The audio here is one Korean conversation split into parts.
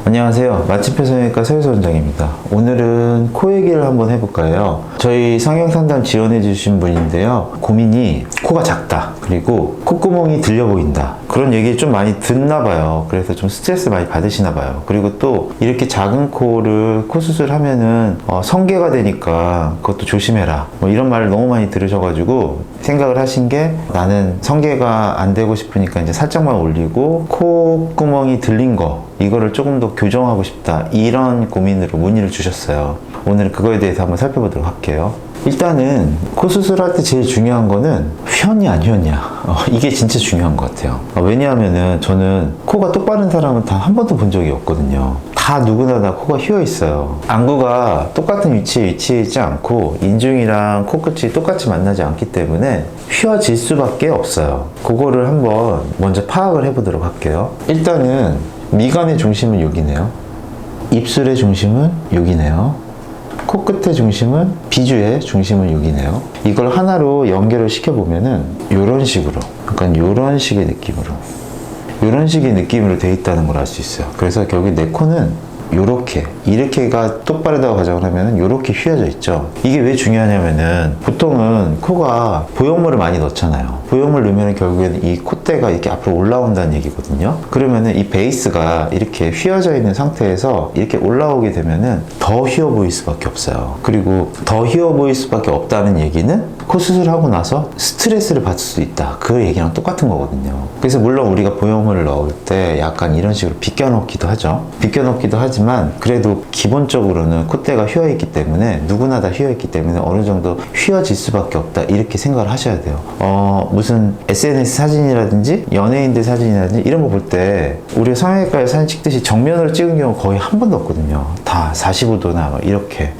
안녕하세요. 맛집표 성형외과 서유서 원장입니다. 오늘은 코 얘기를 한번 해볼까 해요. 저희 성형상담 지원해주신 분인데요. 고민이 코가 작다. 그리고 콧구멍이 들려 보인다. 그런 얘기 좀 많이 듣나 봐요. 그래서 좀 스트레스 많이 받으시나 봐요. 그리고 또 이렇게 작은 코를 코 수술하면은 성괴가 되니까 그것도 조심해라. 뭐 이런 말을 너무 많이 들으셔가지고 생각을 하신 게 나는 성괴가 안 되고 싶으니까 이제 살짝만 올리고 콧구멍이 들린 거 이거를 조금 더 교정하고 싶다. 이런 고민으로 문의를 주셨어요. 오늘 그거에 대해서 한번 살펴보도록 할게요. 일단은 코 수술할 때 제일 중요한 거는 휘었냐 안 휘었냐 이게 진짜 중요한 것 같아요. 왜냐하면은 저는 코가 똑바른 사람은 단 한 번도 본 적이 없거든요. 다 누구나 다 코가 휘어 있어요. 안구가 똑같은 위치에 위치해 있지 않고 인중이랑 코끝이 똑같이 만나지 않기 때문에 휘어질 수밖에 없어요. 그거를 한번 먼저 파악을 해보도록 할게요. 일단은 미간의 중심은 여기네요. 입술의 중심은 여기네요. 코끝의 중심은 비주의 중심은 여기네요. 이걸 하나로 연결을 시켜보면은 이런 식으로 약간 이런 식의 느낌으로 돼 있다는 걸 알 수 있어요. 그래서 결국 내 코는 이렇게가 똑바르다고 가정을 하면은 이렇게 휘어져 있죠. 이게 왜 중요하냐면은 보통은 코가 보형물을 많이 넣잖아요. 보형물 넣으면 결국에는 이 콧대가 이렇게 앞으로 올라온다는 얘기거든요. 그러면은 이 베이스가 이렇게 휘어져 있는 상태에서 이렇게 올라오게 되면은 더 휘어 보일 수밖에 없어요. 그리고 더 휘어 보일 수밖에 없다는 얘기는 코 수술하고 나서 스트레스를 받을 수 있다. 그 얘기랑 똑같은 거거든요. 그래서 물론 우리가 보형물을 넣을 때 약간 이런 식으로 비껴넣기도 하죠. 비껴넣기도 하지만 그래도 기본적으로는 콧대가 휘어있기 때문에 누구나 다 휘어있기 때문에 어느 정도 휘어질 수밖에 없다. 이렇게 생각을 하셔야 돼요. 무슨 SNS 사진이라든지 연예인들 사진이라든지 이런 거 볼 때 우리가 성형외과에 사진 찍듯이 정면으로 찍은 경우 거의 한 번도 없거든요. 다 45도나 이렇게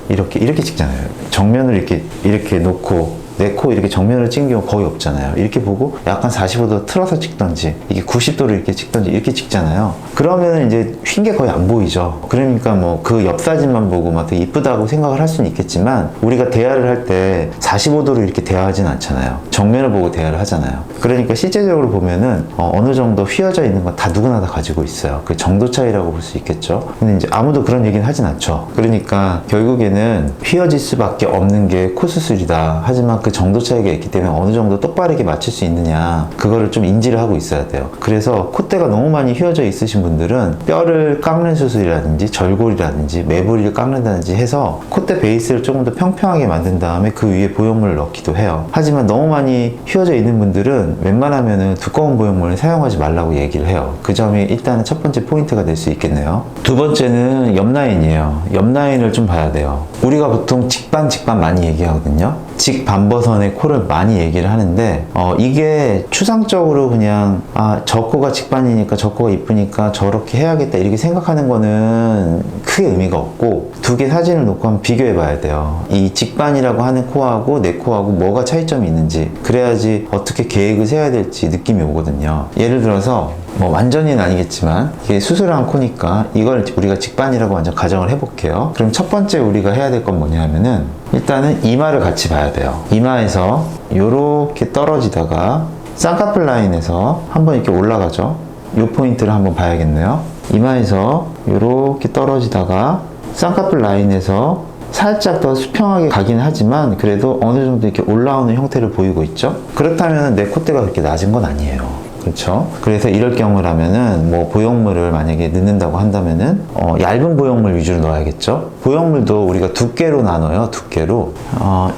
찍잖아요. 정면을 이렇게 놓고 내 코 이렇게 정면으로 찍은 경우 거의 없잖아요. 이렇게 보고 약간 45도 틀어서 찍던지 이게 90도로 이렇게 찍던지 이렇게 찍잖아요. 그러면 이제 휜 게 거의 안 보이죠. 그러니까 뭐 그 옆 사진만 보고 막 되게 이쁘다고 생각을 할 수는 있겠지만 우리가 대화를 할 때 45도로 이렇게 대화하진 않잖아요. 정면을 보고 대화를 하잖아요. 그러니까 실제적으로 보면은 어느 정도 휘어져 있는 건 다 누구나 다 가지고 있어요. 그 정도 차이라고 볼 수 있겠죠. 근데 이제 아무도 그런 얘기는 하진 않죠. 그러니까 결국에는 휘어질 수밖에 없는 게 코 수술이다. 하지만 그 정도 차이가 있기 때문에 어느 정도 똑바르게 맞출 수 있느냐 그거를 좀 인지를 하고 있어야 돼요. 그래서 콧대가 너무 많이 휘어져 있으신 분들은 뼈를 깎는 수술이라든지 절골이라든지 매부리를 깎는다든지 해서 콧대 베이스를 조금 더 평평하게 만든 다음에 그 위에 보형물을 넣기도 해요. 하지만 너무 많이 휘어져 있는 분들은 웬만하면은 두꺼운 보형물을 사용하지 말라고 얘기를 해요. 그 점이 일단은 첫 번째 포인트가 될 수 있겠네요. 두 번째는 옆라인이에요. 옆라인을 좀 봐야 돼요. 우리가 보통 직반 많이 얘기하거든요. 직반버선의 코를 많이 얘기를 하는데 이게 추상적으로 그냥 저 코가 직반이니까 저 코가 이쁘니까 저렇게 해야겠다 이렇게 생각하는 거는 크게 의미가 없고 두 개 사진을 놓고 한번 비교해 봐야 돼요. 이 직반이라고 하는 코하고 내 코하고 뭐가 차이점이 있는지 그래야지 어떻게 계획을 세워야 될지 느낌이 오거든요. 예를 들어서 뭐 완전히는 아니겠지만 이게 수술한 코니까 이걸 우리가 직반이라고 완전 가정을 해볼게요. 그럼 첫 번째 우리가 해야 될 건 뭐냐 하면은 일단은 이마를 같이 봐야 돼요. 이마에서 요렇게 떨어지다가 쌍꺼풀 라인에서 한번 이렇게 올라가죠. 요 포인트를 한번 봐야겠네요. 이마에서 요렇게 떨어지다가 쌍꺼풀 라인에서 살짝 더 수평하게 가긴 하지만 그래도 어느 정도 이렇게 올라오는 형태를 보이고 있죠. 그렇다면 내 콧대가 그렇게 낮은 건 아니에요. 그렇죠? 그래서 이럴 경우라면은 뭐 보형물을 만약에 넣는다고 한다면은 얇은 보형물 위주로 넣어야겠죠. 보형물도 우리가 두께로 나눠요. 두께로.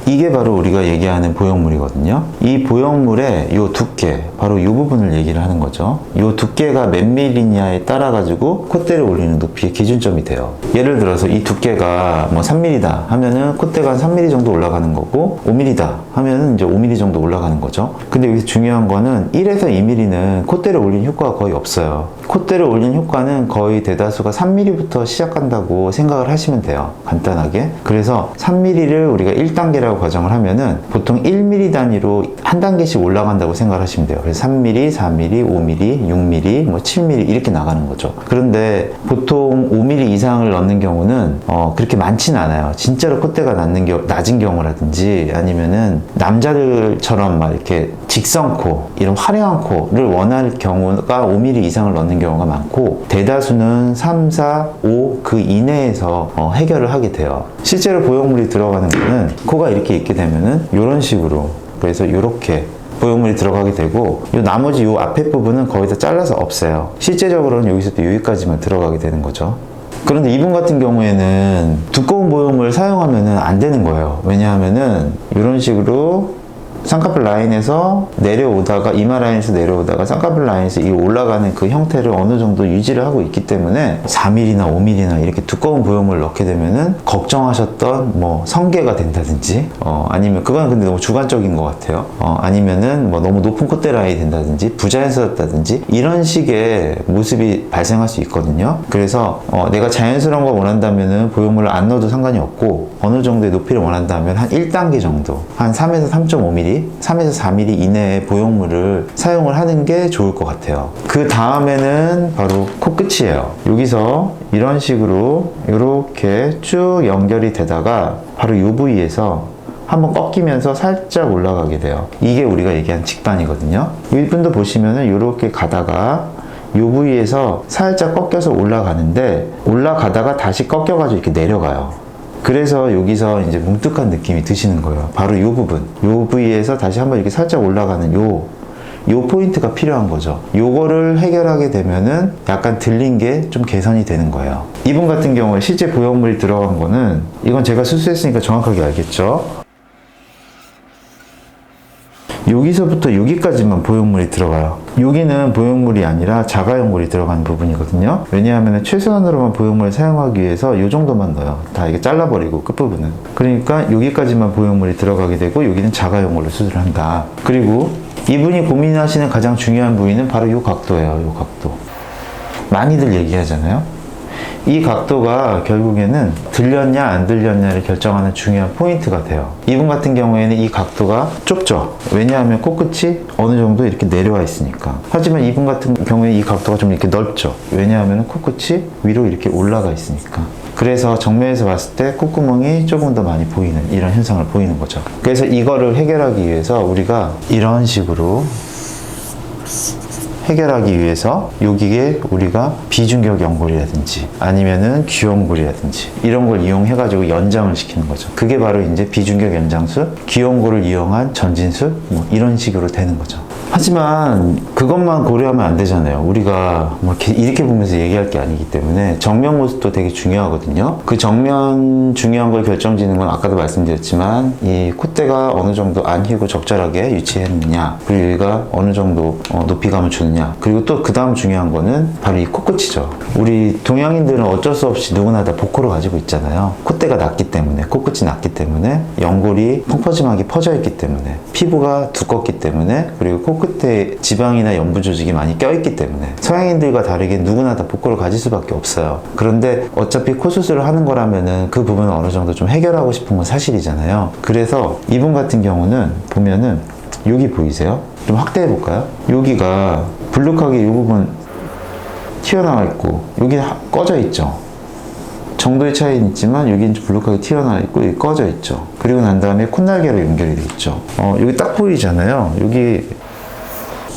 이게 바로 우리가 얘기하는 보형물이거든요. 이 보형물의 이 두께, 바로 이 부분을 얘기를 하는 거죠. 이 두께가 몇 밀리냐에 따라 가지고 콧대를 올리는 높이의 기준점이 돼요. 예를 들어서 이 두께가 뭐 3mm다 하면은 콧대가 한 3mm 정도 올라가는 거고 5mm다 하면은 이제 5mm 정도 올라가는 거죠. 근데 여기서 중요한 거는 1에서 2mm는 콧대를 올리는 효과가 거의 없어요. 콧대를 올리는 효과는 거의 대다수가 3mm부터 시작한다고 생각을 하시면 돼요. 간단하게. 그래서 3mm를 우리가 1단계라고 가정을 하면은 보통 1mm 단위로 한 단계씩 올라간다고 생각을 하시면 돼요. 그래서 3mm, 4mm, 5mm, 6mm, 뭐 7mm 이렇게 나가는 거죠. 그런데 보통 5mm 이상을 넣는 경우는 그렇게 많지는 않아요. 진짜로 콧대가 낮은 경우라든지 아니면은 남자들처럼 막 이렇게 직선코, 이런 화려한 코를 원할 경우가 5mm 이상을 넣는 경우가 많고, 대다수는 3, 4, 5 그 이내에서 해결을 하게 돼요. 실제로 보형물이 들어가는 거는 코가 이렇게 있게 되면은 이런 식으로, 그래서 이렇게 보형물이 들어가게 되고, 이 나머지 이 앞에 부분은 거의 다 잘라서 없애요. 실제적으로는 여기서부터 여기까지만 들어가게 되는 거죠. 그런데 이분 같은 경우에는 두꺼운 보형물을 사용하면 안 되는 거예요. 왜냐하면은 이런 식으로 쌍꺼풀 라인에서 내려오다가, 이마 라인에서 내려오다가 쌍꺼풀 라인에서 이 올라가는 그 형태를 어느 정도 유지를 하고 있기 때문에 4mm나 5mm나 이렇게 두꺼운 보형물을 넣게 되면은 걱정하셨던 뭐 성괴가 된다든지, 아니면 그건 근데 너무 주관적인 것 같아요. 아니면은 뭐 너무 높은 콧대 라인이 된다든지 부자연스럽다든지 이런 식의 모습이 발생할 수 있거든요. 그래서 내가 자연스러운 걸 원한다면은 보형물을 안 넣어도 상관이 없고, 어느 정도의 높이를 원한다면 한 1단계 정도, 한 3에서 3.5mm, 3에서 4mm 이내의 보형물을 사용을 하는 게 좋을 것 같아요. 그 다음에는 바로 코끝이에요. 여기서 이런 식으로 이렇게 쭉 연결이 되다가 바로 이 부위에서 한번 꺾이면서 살짝 올라가게 돼요. 이게 우리가 얘기한 직반이거든요. 이분도 보시면은 이렇게 가다가 이 부위에서 살짝 꺾여서 올라가는데, 올라가다가 다시 꺾여가지고 이렇게 내려가요. 그래서 여기서 이제 뭉툭한 느낌이 드시는 거예요. 바로 이 부분, 이 부위에서 다시 한번 이렇게 살짝 올라가는 요 포인트가 필요한 거죠. 요거를 해결하게 되면은 약간 들린 게 좀 개선이 되는 거예요. 이분 같은 경우에 실제 보형물이 들어간 거는, 이건 제가 수술했으니까 정확하게 알겠죠? 여기서부터 여기까지만 보형물이 들어가요. 여기는 보형물이 아니라 자가연골이 들어가는 부분이거든요. 왜냐하면 최소한으로만 보형물을 사용하기 위해서 이 정도만 넣어요. 다 이게 잘라버리고 끝부분은. 그러니까 여기까지만 보형물이 들어가게 되고, 여기는 자가연골로 수술을 한다. 그리고 이분이 고민하시는 가장 중요한 부위는 바로 이 각도예요. 이 각도. 많이들 얘기하잖아요. 이 각도가 결국에는 들렸냐 안 들렸냐를 결정하는 중요한 포인트가 돼요. 이분 같은 경우에는 이 각도가 좁죠. 왜냐하면 코끝이 어느 정도 이렇게 내려와 있으니까. 하지만 이분 같은 경우에 이 각도가 좀 이렇게 넓죠. 왜냐하면 코끝이 위로 이렇게 올라가 있으니까. 그래서 정면에서 봤을 때 콧구멍이 조금 더 많이 보이는 이런 현상을 보이는 거죠. 그래서 이거를 해결하기 위해서 우리가 이런 식으로 해결하기 위해서 여기에 우리가 비중격 연골이라든지 아니면은 귀연골이라든지 이런 걸 이용해 가지고 연장을 시키는 거죠. 그게 바로 이제 비중격 연장술, 귀연골을 이용한 전진술, 뭐 이런 식으로 되는 거죠. 하지만 그것만 고려하면 안 되잖아요. 우리가 뭐 이렇게 보면서 얘기할 게 아니기 때문에 정면 모습도 되게 중요하거든요. 그 정면 중요한 걸 결정짓는 건 아까도 말씀드렸지만, 이 콧대가 어느 정도 안 휘고 적절하게 유치했느냐, 그리고 얘가 어느 정도 높이감을 주느냐, 그리고 또 그 다음 중요한 거는 바로 이 코끝이죠. 우리 동양인들은 어쩔 수 없이 누구나 다 복코를 가지고 있잖아요. 콧대가 낮기 때문에, 코끝이 낮기 때문에, 연골이 펑퍼짐하게 퍼져 있기 때문에, 피부가 두껍기 때문에, 그리고 코끝에 지방이나 염분 조직이 많이 껴있기 때문에 서양인들과 다르게 누구나 다 복코를 가질 수밖에 없어요. 그런데 어차피 코 수술을 하는 거라면은 그 부분을 어느 정도 좀 해결하고 싶은 건 사실이잖아요. 그래서 이분 같은 경우는 보면은 여기 보이세요? 좀 확대해 볼까요? 여기가 불룩하게 이 부분 튀어나와 있고 여기 꺼져 있죠. 정도의 차이는 있지만 여기는 불룩하게 튀어나와 있고 여기 꺼져 있죠. 그리고 난 다음에 콧날개로 연결이 돼 있죠. 여기 딱 보이잖아요. 여기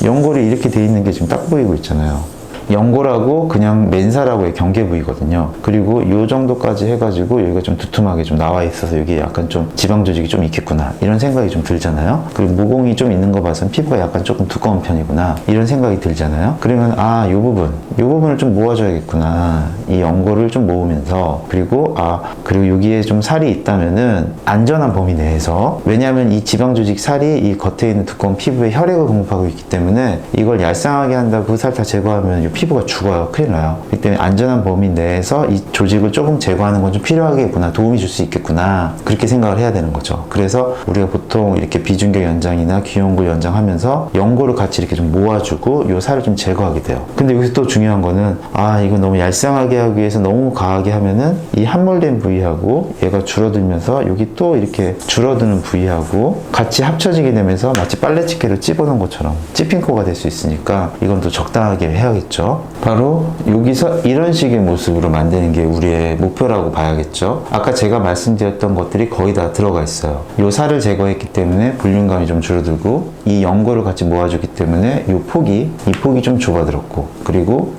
연골이 이렇게 돼 있는 게 지금 딱 보이고 있잖아요. 연골하고 그냥 맨살하고의 경계 부위거든요. 그리고 이 정도까지 해가지고 여기가 좀 두툼하게 좀 나와 있어서 여기 약간 좀 지방 조직이 좀 있겠구나 이런 생각이 좀 들잖아요. 그리고 모공이 좀 있는 거 봐서는 피부가 약간 조금 두꺼운 편이구나 이런 생각이 들잖아요. 그러면 이 부분을 좀 모아줘야겠구나. 이 연골을 좀 모으면서, 그리고 그리고 여기에 좀 살이 있다면은 안전한 범위 내에서, 왜냐하면 이 지방 조직 살이 이 겉에 있는 두꺼운 피부에 혈액을 공급하고 있기 때문에 이걸 얄쌍하게 한다고 그 살 다 제거하면 이 피부가 죽어요. 큰일 나요. 그렇기 때문에 안전한 범위 내에서 이 조직을 조금 제거하는 건 좀 필요하겠구나, 도움이 줄 수 있겠구나, 그렇게 생각을 해야 되는 거죠. 그래서 우리가 보통 이렇게 비중격 연장이나 귀연골 연장하면서 연골을 같이 이렇게 좀 모아주고 이 살을 좀 제거하게 돼요. 근데 여기서 또 중요한 거는 이거 너무 얄쌍하게 하기 위해서 너무 강하게 하면은 이 함몰된 부위하고 얘가 줄어들면서 여기 또 이렇게 줄어드는 부위하고 같이 합쳐지게 되면서 마치 빨래집게를 찝어놓은 것처럼 찝힌 코가 될 수 있으니까 이건 또 적당하게 해야겠죠. 있죠. 바로 여기서 이런 식의 모습으로 만드는 게 우리의 목표라고 봐야겠죠. 아까 제가 말씀드렸던 것들이 거의 다 들어가 있어요. 요 살을 제거했기 때문에 볼륨감이 좀 줄어들고, 이 연골을 같이 모아주기 때문에 이 폭이 좀 좁아들었고, 그리고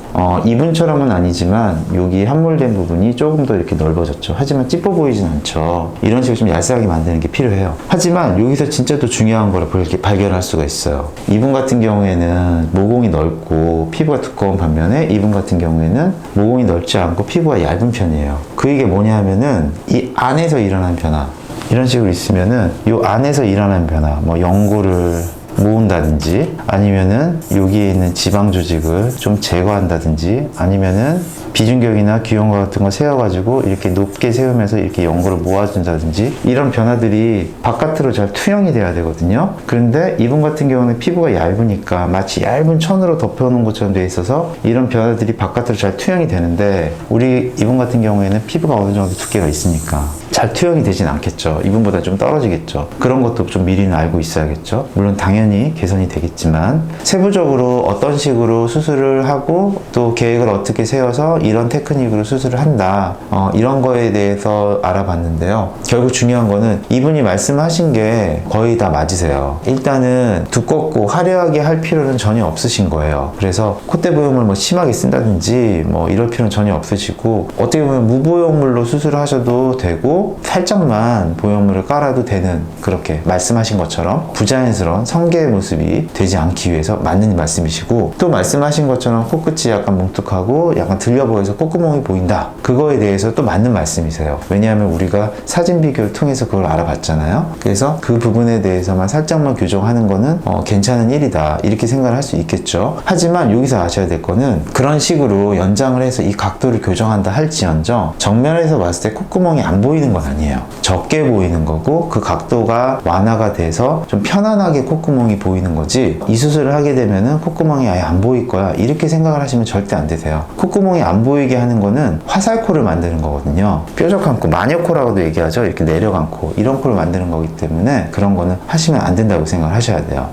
이분처럼은 아니지만 여기 함몰된 부분이 조금 더 이렇게 넓어졌죠. 하지만 찌뿌 보이진 않죠. 이런 식으로 좀 얄쌍하게 만드는 게 필요해요. 하지만 여기서 진짜 또 중요한 거를 발견할 수가 있어요. 이분 같은 경우에는 모공이 넓고 피부가 두꺼운 반면에 이분 같은 경우에는 모공이 넓지 않고 피부가 얇은 편이에요. 그 이게 뭐냐 하면은 이 안에서 일어나는 변화, 이런 식으로 있으면은 이 안에서 일어나는 변화, 뭐 연골을 모은다든지, 아니면은 여기에 있는 지방 조직을 좀 제거한다든지, 아니면은 비중격이나 귀염과 같은 거 세워가지고 이렇게 높게 세우면서 이렇게 연골을 모아준다든지, 이런 변화들이 바깥으로 잘 투영이 돼야 되거든요. 그런데 이분 같은 경우는 피부가 얇으니까 마치 얇은 천으로 덮여놓은 것처럼 돼 있어서 이런 변화들이 바깥으로 잘 투영이 되는데, 우리 이분 같은 경우에는 피부가 어느 정도 두께가 있으니까 잘 투영이 되진 않겠죠. 이분보다 좀 떨어지겠죠. 그런 것도 좀 미리는 알고 있어야겠죠. 물론 당연히 개선이 되겠지만, 세부적으로 어떤 식으로 수술을 하고 또 계획을 어떻게 세워서 이런 테크닉으로 수술을 한다, 이런 거에 대해서 알아봤는데요. 결국 중요한 거는 이분이 말씀하신 게 거의 다 맞으세요. 일단은 두껍고 화려하게 할 필요는 전혀 없으신 거예요. 그래서 콧대 보형물 뭐 심하게 쓴다든지 뭐 이럴 필요는 전혀 없으시고, 어떻게 보면 무보형물로 수술을 하셔도 되고 살짝만 보형물을 깔아도 되는, 그렇게 말씀하신 것처럼 부자연스러운 성게의 모습이 되지 않기 위해서 맞는 말씀이시고, 또 말씀하신 것처럼 코끝이 약간 뭉툭하고 약간 들려 보여서 콧구멍이 보인다, 그거에 대해서 또 맞는 말씀이세요. 왜냐하면 우리가 사진 비교를 통해서 그걸 알아봤잖아요. 그래서 그 부분에 대해서만 살짝만 교정하는 거는 괜찮은 일이다, 이렇게 생각을 할 수 있겠죠. 하지만 여기서 아셔야 될 거는, 그런 식으로 연장을 해서 이 각도를 교정한다 할지언정 정면에서 봤을 때 콧구멍이 안 보이는 건 아니에요. 적게 보이는 거고, 그 각도가 완화가 돼서 좀 편안하게 콧구멍이 보이는 거지, 이 수술을 하게 되면은 콧구멍이 아예 안 보일 거야, 이렇게 생각을 하시면 절대 안 되세요. 콧구멍이 안 보이게 하는 거는 화살코를 만드는 거거든요. 뾰족한 코, 마녀코라고도 얘기하죠. 이렇게 내려간 코, 이런 코를 만드는 거기 때문에 그런 거는 하시면 안 된다고 생각을 하셔야 돼요.